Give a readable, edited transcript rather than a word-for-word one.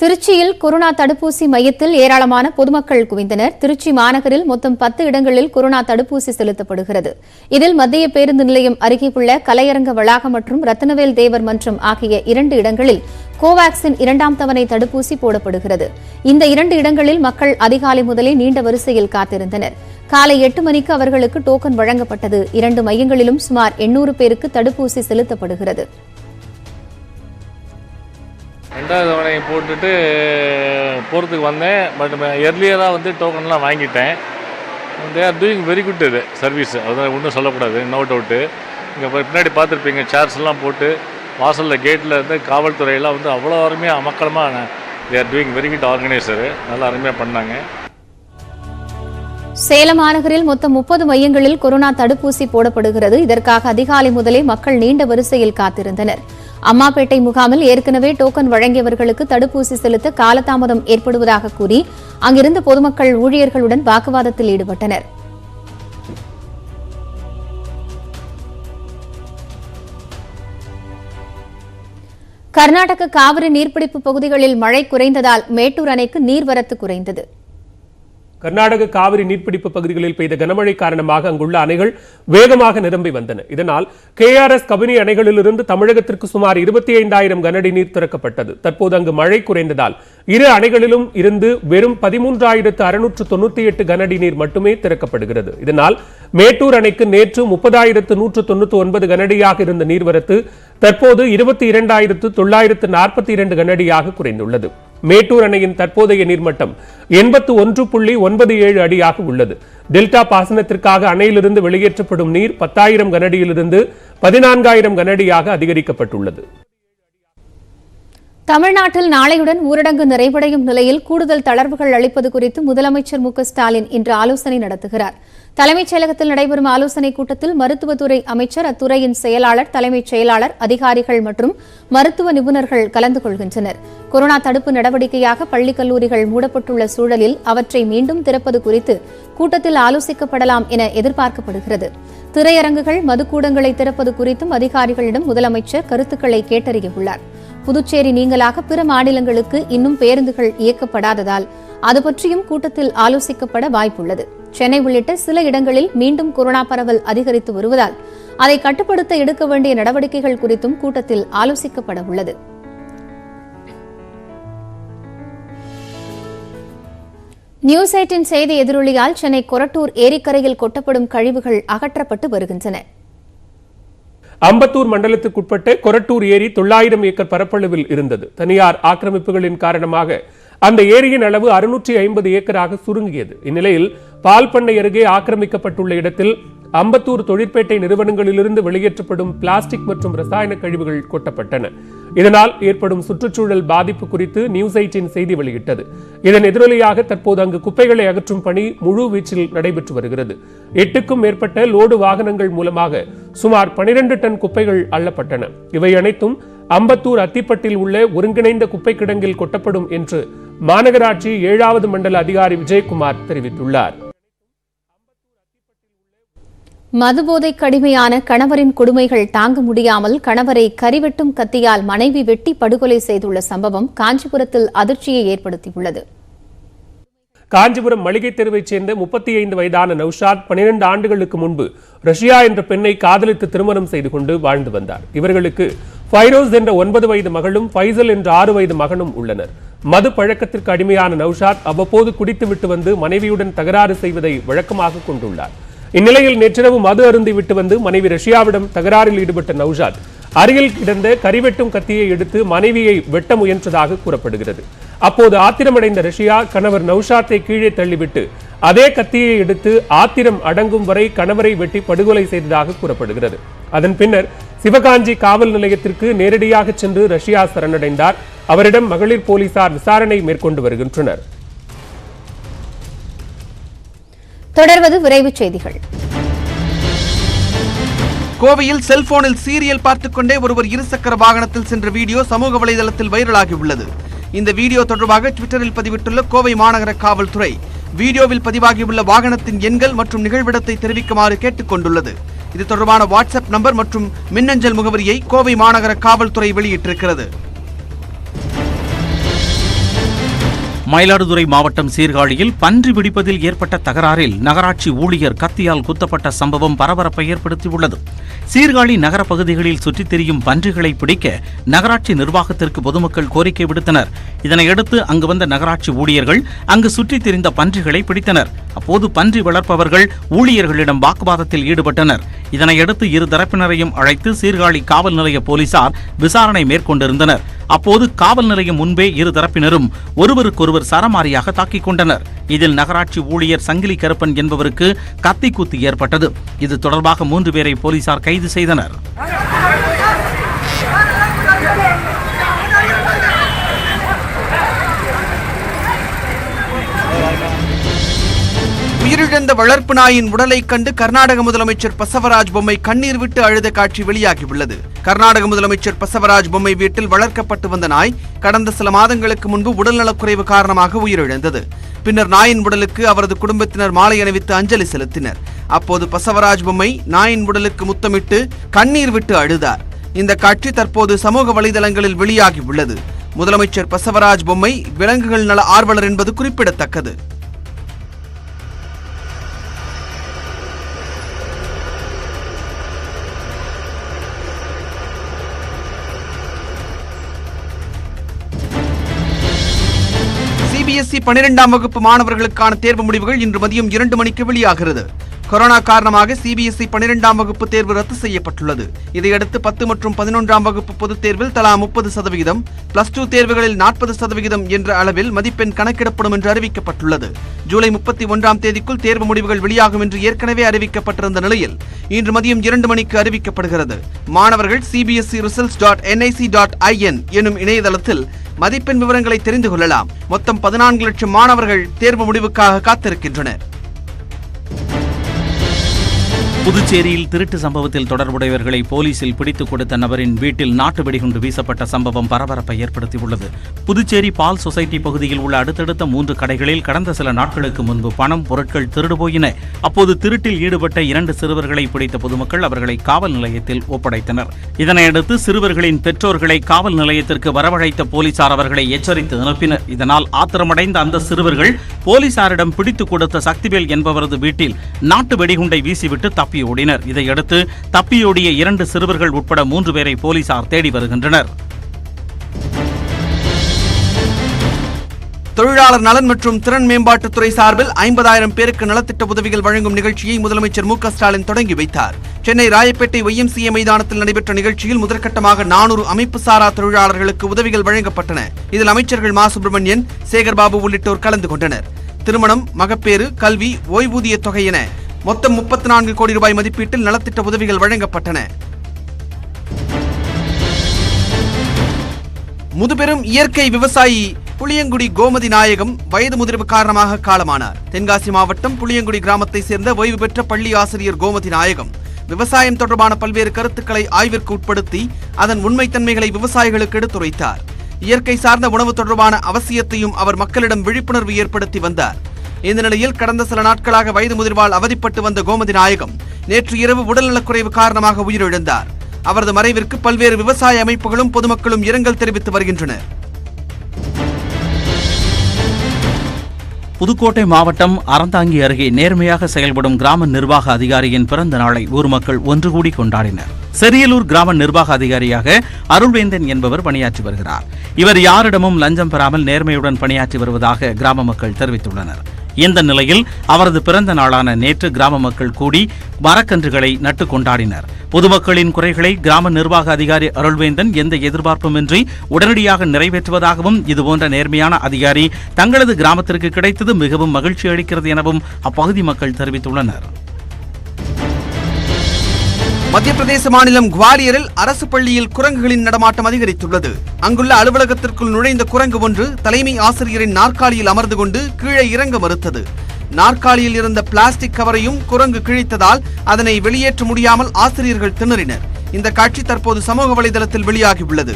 திருச்சியில் கொரோனா தடுப்பூசி மையத்தில் ஏராளமான பொதுமக்கள் குவிந்தனர். திருச்சி மாநகரில் மொத்தம் 10 இடங்களில் கொரோனா தடுப்பூசி செலுத்தப்படுகிறது. இதில் மத்திய பேருந்து நிலையம் அருகே உள்ள கலையரங்க வளாகம் மற்றும் ரத்னவேல் தேவர் மன்றம் ஆகிய 2 இடங்களில் கோவாக்சின் 2ஆம் தவணை தடுப்பூசி போடப்படுகிறது. இந்த 2 இடங்களில் மக்கள் அதிகாலை முதலே நீண்ட வரிசையில் காத்திருந்தனர். காலை 8 மணிக்கு அவர்களுக்கு டோக்கன் வழங்கப்பட்டது. 2 மையங்களிலும் சுமார் 800 பேருக்கு தடுப்பூசி செலுத்தப்படுகிறது. 2வது தவணை போட்டுட்டு போகிறதுக்கு வந்தேன். பட் எர்லியராக வந்து டோக்கன்லாம் வாங்கிட்டேன். தே ஆர் டூயிங் வெரி குட் இது சர்வீஸ், அதான் ஒன்றும் சொல்லக்கூடாது, நோ டவுட்டு. இங்கே பின்னாடி பார்த்துருப்பீங்க, சேர்ஸ்லாம் போட்டு வாசலில் கேட்டில் இருந்து காவல்துறையெல்லாம் வந்து அவ்வளோ அருமையாக அமக்கலமாக they are doing very good organiser, நல்லா அருமையாக பண்ணாங்க. சேலம் மாநகரில் மொத்தம் 30 மையங்களில் கொரோனா தடுப்பூசி போடப்படுகிறது. இதற்காக அதிகாலை முதலே மக்கள் நீண்ட வரிசையில் காத்திருந்தனர். அம்மாப்பேட்டை முகாமில் ஏற்கனவே டோக்கன் வழங்கியவர்களுக்கு தடுப்பூசி செலுத்த காலதாமதம் ஏற்படுவதாக கூறி அங்கிருந்த பொதுமக்கள் ஊழியர்களுடன் வாக்குவாதத்தில் ஈடுபட்டனர். கர்நாடக காவிரி நீர்பிடிப்பு பகுதிகளில் மழை குறைந்ததால் மேட்டூர் அணைக்கு நீர்வரத்து குறைந்தது. கர்நாடக காவிரி நீர்பிடிப்பு பகுதிகளில் பெய்த கனமழை காரணமாக அங்குள்ள அணைகள் வேகமாக நிரம்பி வந்தன. இதனால் KRS கபினி அணைகளிலிருந்து தமிழகத்திற்கு சுமார் 25,000 கனஅடி நீர் திறக்கப்பட்டது. தற்போது அங்கு மழை குறைந்ததால் இரு அணைகளிலும் இருந்து வெறும் 13,698 கனஅடி நீர் மட்டுமே திறக்கப்படுகிறது. இதனால் மேட்டூர் அணைக்கு நேற்று 30,199 கனஅடியாக இருந்த நீர்வரத்து தற்போது 22,942 கனஅடியாக குறைந்துள்ளது. மேட்டூர் அணையின் தற்போதைய நீர்மட்டம் 81.97 அடியாக உள்ளது. டெல்டா பாசனத்திற்காக அணையிலிருந்து வெளியேற்றப்படும் நீர் 10,000 கனஅடியிலிருந்து 14,000 கனஅடியாக அதிகரிக்கப்பட்டுள்ளது. தமிழ்நாட்டில் நாளையுடன் ஊரடங்கு நிறைவடையும் நிலையில் கூடுதல் தளர்வுகள் அளிப்பது குறித்து முதலமைச்சர் மு.க.ஸ்டாலின் இன்று ஆலோசனை நடத்துகிறார். தலைமைச் செயலகத்தில் நடைபெறும் ஆலோசனைக் கூட்டத்தில் மருத்துவத்துறை அமைச்சர், அத்துறையின் செயலாளர், தலைமைச் செயலாளர், அதிகாரிகள் மற்றும் மருத்துவ நிபுணர்கள் கலந்து கொள்கின்றனர். கொரோனா தடுப்பு நடவடிக்கையாக பள்ளிக் கல்லூரிகள் மூடப்பட்டுள்ள சூழலில் அவற்றை மீண்டும் திறப்பது குறித்து கூட்டத்தில் ஆலோசிக்கப்படலாம் என எதிர்பார்க்கப்படுகிறது. திரையரங்குகள், மதுக்கூடங்களை திறப்பது குறித்தும் அதிகாரிகளிடம் முதலமைச்சர் கருத்துக்களை கேட்டறியவுள்ளார். புதுச்சேரி நீங்கலாக பிற மாநிலங்களுக்கு இன்னும் பேருந்துகள் இயக்கப்படாததால் அது பற்றியும் கூட்டத்தில் ஆலோசிக்கப்பட வாய்ப்புள்ளது. சென்னை உள்ளிட்ட சில இடங்களில் மீண்டும் கொரோனா பரவல் அதிகரித்து வருவதால் அதை கட்டுப்படுத்த எடுக்க வேண்டிய நடவடிக்கைகள் குறித்தும் கூட்டத்தில் ஆலோசிக்கப்பட உள்ளது. நியூஸ் 8 செய்தி எதிரொலியால் சென்னை கொரட்டூர் ஏரிக்கரையில் கொட்டப்படும் கழிவுகள் அகற்றப்பட்டு வருகின்றன. அம்பத்தூர் மண்டலத்துக்குட்பட்ட கொரட்டூர் ஏரி 900 ஏக்கர் பரப்பளவில் இருந்தது. தனியார் ஆக்கிரமிப்புகளின் காரணமாக அந்த ஏரியின் அளவு 650 ஏக்கராக சுருங்கியது. இந்நிலையில் பால் பண்ணை அருகே ஆக்கிரமிக்கப்பட்டுள்ள இடத்தில் அம்பத்தூர் தொழிற்பேட்டை நிறுவனங்களிலிருந்து வெளியேற்றப்படும் பிளாஸ்டிக் மற்றும் ரசாயன கழிவுகள் கொட்டப்பட்டன. இதனால் ஏற்படும் சுற்றுச்சூழல் பாதிப்பு குறித்து நியூஸ் 8 செய்தி வெளியிட்டது. இதன் எதிரொலியாக தற்போது அங்கு குப்பைகளை அகற்றும் பணி முழு வீச்சில் நடைபெற்று வருகிறது. 8க்கும் மேற்பட்ட லோடு வாகனங்கள் மூலமாக சுமார் 12 டன் குப்பைகள் அள்ளப்பட்டன. இவை அனைத்தும் அம்பத்தூர் அத்திப்பட்டில் உள்ள ஒருங்கிணைந்த குப்பை கிடங்கில் கொட்டப்படும் என்று மாநகராட்சி 7வது மண்டல அதிகாரி விஜயகுமார் தெரிவித்துள்ளார். மதுபோதைக்கு அடிமையான கணவரின் கொடுமைகள் தாங்க முடியாமல் கணவரை கரிவெட்டும் கத்தியால் மனைவி வெட்டி படுகொலை செய்துள்ள சம்பவம் காஞ்சிபுரத்தில் அதிர்ச்சியை ஏற்படுத்தியுள்ளது. காஞ்சிபுரம் மளிகை தெருவைச் சேர்ந்த 35 வயதான நௌஷாத் 12 ஆண்டுகளுக்கு முன்பு ரஷ்யா என்ற பெண்ணை காதலித்து திருமணம் செய்து கொண்டு வாழ்ந்து வந்தார். இவர்களுக்கு ஃபைரோஸ் என்ற 9 வயது மகளும் ஃபைசல் என்ற 6 வயது மகனும் உள்ளனர். மது பழக்கத்திற்கு அடிமையான நௌஷாத் அவ்வப்போது குடித்துவிட்டு வந்து மனைவியுடன் தகராறு செய்வதை வழக்கமாக கொண்டுள்ளார். இந்நிலையில் நேற்றிரவு மது அருந்தி விட்டு வந்து மனைவி ரஷ்யாவிடம் தகராறில் ஈடுபட்ட நௌஷாத் அருகில் கிடந்த கரிவெட்டும் கத்தியை எடுத்து மனைவியை வெட்ட முயன்றதாக கூறப்படுகிறது. அப்போது ஆத்திரமடைந்த ரஷ்யா கணவர் நௌஷாத்தை கீழே தள்ளிவிட்டு அதே கத்தியை எடுத்து ஆத்திரம் அடங்கும் வரை கணவரை வெட்டி படுகொலை செய்ததாக கூறப்படுகிறது. அதன் பின்னர் சிவகாஞ்சி காவல் நிலையத்திற்கு நேரடியாக சென்று ரஷ்யா சரணடைந்தார். அவரிடம் மகளிர் போலீசார் விசாரணை மேற்கொண்டு வருகின்றனர். தொடர்வது விரைவுச் செய்திகள். கோவையில் செல்போனில் சீரியல் பார்த்துக்கொண்டே ஒருவர் இருசக்கர வாகனத்தில் சென்ற வீடியோ சமூக வலைதளத்தில் வைரலாகி உள்ளது. இந்த வீடியோ தொடர்பாக ட்விட்டரில் பதிவிட்டுள்ள கோவை மாநகர காவல்துறை வீடியோவில் பதிவாகியுள்ள வாகனத்தின் எண்கள் மற்றும் நிகழ்விடத்தை தெரிவிக்குமாறு கேட்டுக் கொண்டுள்ளது. இது தொடர்பான வாட்ஸ்அப் நம்பர் மற்றும் மின்னஞ்சல் முகவரியை கோவை மாநகர காவல்துறை வெளியிட்டிருக்கிறது. மயிலாடுதுறை மாவட்டம் சீர்காழியில் பன்றி பிடிப்பதில் ஏற்பட்ட தகராறில் நகராட்சி ஊழியர் கத்தியால் குத்தப்பட்ட சம்பவம் பரபரப்பை ஏற்படுத்தியுள்ளது. சீர்காழி நகர பகுதிகளில் சுற்றித் திரியும் பன்றிகளை பிடிக்க நகராட்சி நிர்வாகத்திற்கு பொதுமக்கள் கோரிக்கை விடுத்தனர். இதனையடுத்து அங்கு வந்த நகராட்சி ஊழியர்கள் அங்கு சுற்றித் திரிந்த பன்றிகளை பிடித்தனர். அப்போது பன்றி வளர்ப்பவர்கள் ஊழியர்களிடம் வாக்குவாதத்தில் ஈடுபட்டனர். இதனையடுத்து இரு தரப்பினரையும் அழைத்து சீர்காழி காவல் நிலைய போலீசார் விசாரணை மேற்கொண்டிருந்தனர். அப்போது காவல் நிலையம் முன்பே இரு தரப்பினரும் ஒருவருக்கொருவர் சரமாரியாக தாக்கிக் கொண்டனர். இதில் நகராட்சி ஊழியர் சங்கிலி கருப்பன் என்பவருக்கு கத்தி குத்து ஏற்பட்டது. இது தொடர்பாக 3 பேரை போலீசார் கைது செய்தனர். உயிரிழந்த வளர்ப்பு நாயின் உடலை கண்டு கர்நாடக முதலமைச்சர் பசவராஜ் பொம்மை கண்ணீர் விட்டு அழுத காட்சி வெளியாகியுள்ளது. கர்நாடக முதலமைச்சர் பசவராஜ் பொம்மை வீட்டில் வளர்க்கப்பட்டு வந்த நாய் கடந்த சில மாதங்களுக்கு முன்பு உடல்நலக்குறைவு காரணமாக உயிரிழந்தது. பின்னர் நாயின் உடலுக்கு அவரது குடும்பத்தினர் மாலை அணிவித்து அஞ்சலி செலுத்தினர். அப்போது பசவராஜ் பொம்மை நாயின் உடலுக்கு முத்தமிட்டு கண்ணீர் விட்டு அழுதார். இந்த காட்சி தற்போது சமூக வலைதளங்களில் வெளியாகியுள்ளது. முதலமைச்சர் பசவராஜ் பொம்மை விலங்குகள் நல ஆர்வலர் என்பது குறிப்பிடத்தக்கது. சிபிஎஸ்இ 12ஆம் வகுப்பு மாணவர்களுக்கான தேர்வு முடிவுகள் இன்று மதியம் 2 மணிக்கு வெளியாகிறது. கொரோனா காரணமாக சிபிஎஸ்இ 12ஆம் வகுப்பு தேர்வு ரத்து செய்யப்பட்டுள்ளது. இதையடுத்து 10 மற்றும் 11ஆம் வகுப்பு பொதுத் தேர்வில் தலா 30%, +2 தேர்வுகளில் 40% என்ற அளவில் மதிப்பெண் கணக்கிடப்படும் என்று அறிவிக்கப்பட்டுள்ளது. ஜூலை 31ஆம் தேதிக்குள் தேர்வு முடிவுகள் வெளியாகும் என்று ஏற்கனவே அறிவிக்கப்பட்டிருந்த நிலையில் இன்று மதியம் 2 மணிக்கு அறிவிக்கப்படுகிறது. மாணவர்கள் cbseresults.nic.in எனும் இணையதளத்தில் மதிப்பெண் விவரங்களை தெரிந்து கொள்ளலாம். மொத்தம் 14 லட்சம் மாணவர்கள் தேர்வு முடிவுக்காக காத்திருக்கின்றனர். புதுச்சேரியில் திருட்டு சம்பவத்தில் தொடர்புடையவர்களை போலீசில் பிடித்துக் கொடுத்த நபரின் வீட்டில் நாட்டு வெடிகுண்டு வீசப்பட்ட சம்பவம் பரபரப்பை ஏற்படுத்தியுள்ளது. புதுச்சேரி பால் சொசைட்டி பகுதியில் உள்ள அடுத்தடுத்த 3 கடைகளில் கடந்த சில நாட்களுக்கு முன்பு பணம், பொருட்கள் திருடு போயின. அப்போது திருட்டில் ஈடுபட்ட 2 சிறுவர்களை பிடித்த பொதுமக்கள் அவர்களை காவல் நிலையத்தில் ஒப்படைத்தனர். இதனையடுத்து சிறுவர்களின் பெற்றோர்களை காவல் நிலையத்திற்கு வரவழைத்த போலீசார் அவர்களை எச்சரித்து அனுப்பினர். இதனால் ஆத்திரமடைந்த அந்த சிறுவர்கள் போலீசாரிடம் பிடித்துக் கொடுத்த சக்திவேல் என்பவரது வீட்டில் நாட்டு வெடிகுண்டை வீசிவிட்டு தப்பி ஓடினர். இதையடுத்து தப்பியோடிய 2 சிறுவர்கள் உட்பட 3 பேரை போலீசார் தேடி வருகின்றனர். தொழிலாளர் நலன் மற்றும் திறன் மேம்பாட்டுத்துறை சார்பில் 50,000 பேருக்கு நலத்திட்ட உதவிகள் வழங்கும் நிகழ்ச்சியை முதலமைச்சர் மு க ஸ்டாலின் தொடங்கி வைத்தார். சென்னை ராயப்பேட்டை YMCA மைதானத்தில் நடைபெற்ற நிகழ்ச்சியில் முதற்கட்டமாக 400 அமைப்பு சாரா தொழிலாளர்களுக்கு உதவிகள் வழங்கப்பட்டன. இதில் அமைச்சர்கள் மா சுப்பிரமணியன், சேகர்பாபு உள்ளிட்டோர் கலந்து கொண்டனர். திருமணம், மகப்பேறு, கல்வி, ஓய்வூதிய தொகை என மொத்தம் 34 கோடி ரூபாய் மதிப்பீட்டில் நலத்திட்ட உதவிகள் வழங்கப்பட்டன. முதுபெரும் இயற்கை விவசாயி புளியங்குடி கோமதி நாயகம் வயது முதிர்வு காரணமாக காலமானார். தென்காசி மாவட்டம் புளியங்குடி கிராமத்தை சேர்ந்த ஓய்வு பெற்ற பள்ளி ஆசிரியர் கோமதி நாயகம் விவசாயம் தொடர்பான பல்வேறு கருத்துக்களை ஆய்விற்கு உட்படுத்தி அதன் உண்மைத்தன்மைகளை விவசாயிகளுக்கு எடுத்துரைத்தார். இயற்கை சார்ந்த உணவு தொடர்பான அவசியத்தையும் அவர் மக்களிடம் விழிப்புணர்வு ஏற்படுத்தி வந்தார். இந்த நிலையில் கடந்த சில நாட்களாக வயது முதிர்வால் அவதிப்பட்டு வந்த கோமதி நாயகம் நேற்று இரவு உடல்நலக்குறைவு காரணமாக உயிரிழந்தார். அவரது மறைவிற்கு பல்வேறு விவசாய அமைப்புகளும் பொதுமக்களும் இரங்கல் தெரிவித்து வருகின்றனர். புதுக்கோட்டை மாவட்டம் அறந்தாங்கி அருகே நேர்மையாக செயல்படும் கிராம நிர்வாக அதிகாரியின் பிறந்த நாளை ஊர் மக்கள் ஒன்று கூடி கொண்டாடினர். செரியலூர் கிராம நிர்வாக அதிகாரியாக அருள்வேந்தன் என்பவர் பணியாற்றி வருகிறார். இவர் யாரிடமும் லஞ்சம் பெறாமல் நேர்மையுடன் பணியாற்றி வருவதாக கிராம மக்கள் தெரிவித்துள்ளனர். இந்த நிலையில் அவரது பிறந்த நாளான நேற்று கிராம மக்கள் கூடி மரக்கன்றுகளை நட்டு கொண்டாடினர். பொதுமக்களின் குறைகளை கிராம நிர்வாக அதிகாரி அருள்வேந்தன் எந்த எதிர்பார்ப்புமின்றி உடனடியாக நிறைவேற்றுவதாகவும், இதுபோன்ற நேர்மையான அதிகாரி தங்களது கிராமத்திற்கு கிடைத்தது மிகவும் மகிழ்ச்சி அளிக்கிறது எனவும் அப்பகுதி மக்கள் தெரிவித்துள்ளனர். மத்திய பிரதேச மாநிலம் குவாலியரில் அரசு பள்ளியில் குரங்குகளின் நடமாட்டம் அதிகரித்துள்ளது. அங்குள்ள அலுவலகத்திற்குள் நுழைந்த குரங்கு ஒன்று தலைமை ஆசிரியரின் நாற்காலியில் அமர்ந்து கொண்டு கீழே இறங்க மறுத்தது. நாற்காலியில் இருந்த பிளாஸ்டிக் கவரையும் குரங்கு கிழித்ததால் அதனை வெளியேற்ற முடியாமல் ஆசிரியர்கள் திணறினர். இந்த காட்சி தற்போது சமூக வலைதளத்தில் வெளியாகியுள்ளது.